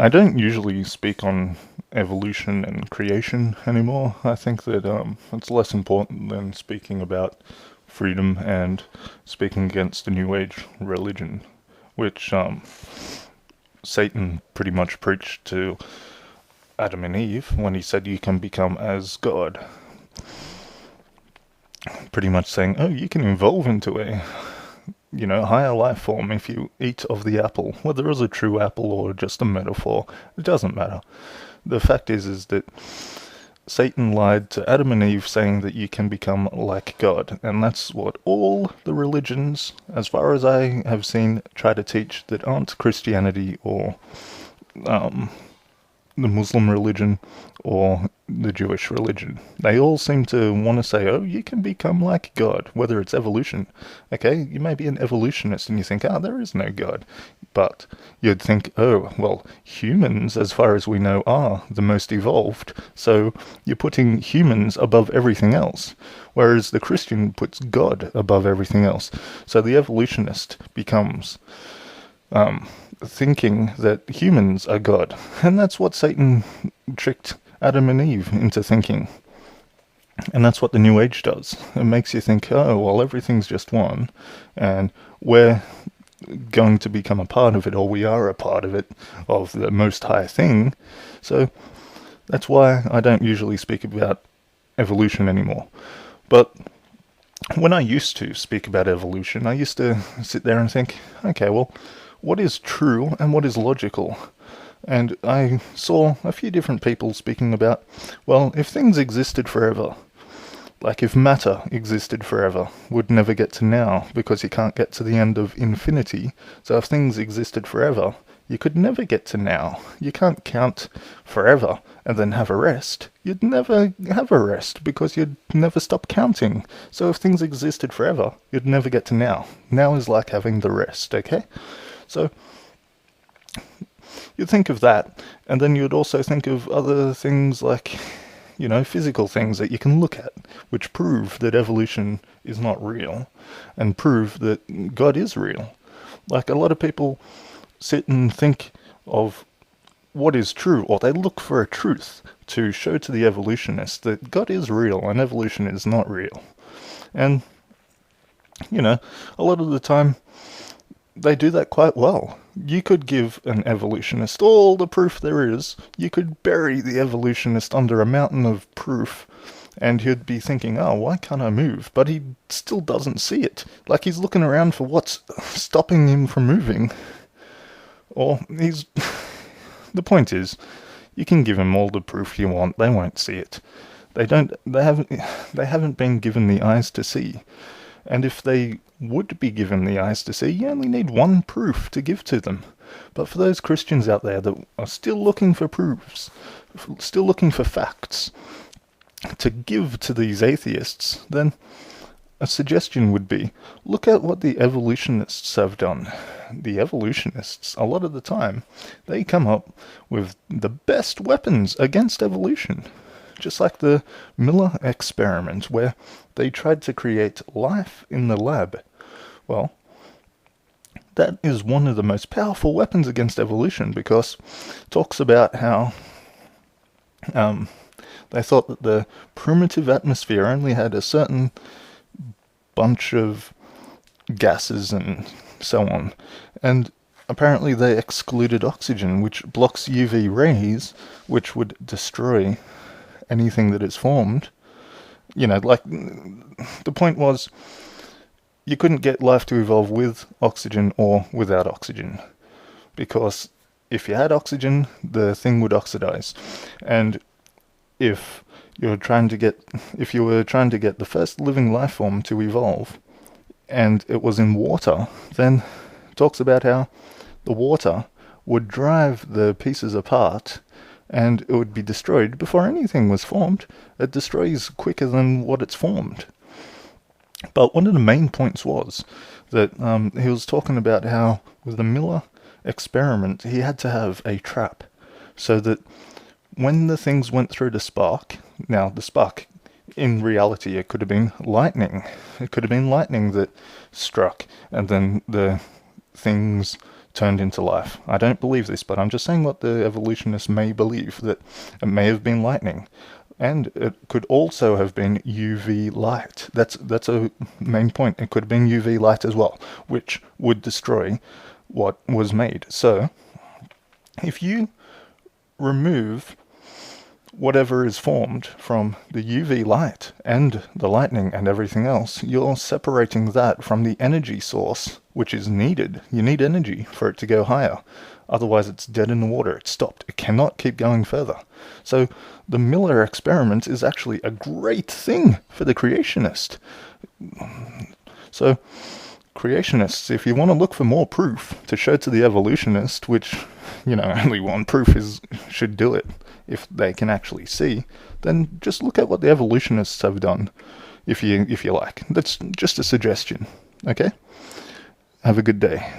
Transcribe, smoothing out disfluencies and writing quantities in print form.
I don't usually speak on evolution and creation anymore. I think that it's less important than speaking about freedom and speaking against the New Age religion, which Satan pretty much preached to Adam and Eve when he said you can become as God. Pretty much saying, oh, you can evolve into a higher life form if you eat of the apple. Whether it was a true apple or just a metaphor, it doesn't matter. The fact is that Satan lied to Adam and Eve saying that you can become like God, and that's what all the religions, as far as I have seen, try to teach that aren't Christianity or the Muslim religion or the Jewish religion. They all seem to want to say, oh, you can become like God, whether it's evolution. Okay, you may be an evolutionist and you think, there is no God. But you'd think, oh, well, humans, as far as we know, are the most evolved, so you're putting humans above everything else. Whereas the Christian puts God above everything else. So the evolutionist becomes thinking that humans are God. And that's what Satan tricked Adam and Eve into thinking. And that's what the New Age does. It makes you think, oh, well, everything's just one, and we're going to become a part of it, or we are a part of it, of the Most High thing. So that's why I don't usually speak about evolution anymore. But when I used to speak about evolution, I used to sit there and think, okay, well, what is true and what is logical? And I saw a few different people speaking about, well, if things existed forever, like if matter existed forever, would never get to now, because you can't get to the end of infinity. So if things existed forever, you could never get to now. You can't count forever and then have a rest. You'd never have a rest, because you'd never stop counting. So if things existed forever, you'd never get to now. Now is like having the rest, okay? So you'd think of that, and then you'd also think of other things like, physical things that you can look at, which prove that evolution is not real, and prove that God is real. Like, a lot of people sit and think of what is true, or they look for a truth to show to the evolutionists that God is real and evolution is not real. And, a lot of the time, they do that quite well. You could give an evolutionist all the proof there is. You could bury the evolutionist under a mountain of proof, and he'd be thinking, oh, why can't I move? But he still doesn't see it. Like, he's looking around for what's stopping him from moving. Or he's... The point is, you can give him all the proof you want, they won't see it. They haven't been given the eyes to see. And if they would be given the eyes to see, you only need one proof to give to them. But for those Christians out there that are still looking for proofs, still looking for facts to give to these atheists, then a suggestion would be, look at what the evolutionists have done. The evolutionists, a lot of the time, they come up with the best weapons against evolution. Just like the Miller experiment, where they tried to create life in the lab. Well, that is one of the most powerful weapons against evolution, because it talks about how they thought that the primitive atmosphere only had a certain bunch of gases and so on. And apparently they excluded oxygen, which blocks UV rays, which would destroy anything that is formed. The point was, you couldn't get life to evolve with oxygen or without oxygen, because if you had oxygen, the thing would oxidize. And if you were trying to get the first living life form to evolve, and it was in water, then it talks about how the water would drive the pieces apart, and it would be destroyed before anything was formed. It destroys quicker than what it's formed. But one of the main points was that he was talking about how, with the Miller experiment, he had to have a trap, so that when the things went through the spark, now the spark, in reality, it could have been lightning. It could have been lightning that struck, and then the things turned into life. I don't believe this, but I'm just saying what the evolutionists may believe, that it may have been lightning. And it could also have been UV light. That's a main point. It could have been UV light as well, which would destroy what was made. So, if you remove whatever is formed from the UV light and the lightning and everything else, you're separating that from the energy source, which is needed. You need energy for it to go higher. Otherwise, it's dead in the water. It's stopped. It cannot keep going further. So the Miller experiment is actually a great thing for the creationist. So creationists, if you want to look for more proof to show to the evolutionist, which, only one proof should do it, if they can actually see, then just look at what the evolutionists have done, if you like. That's just a suggestion, okay? Have a good day.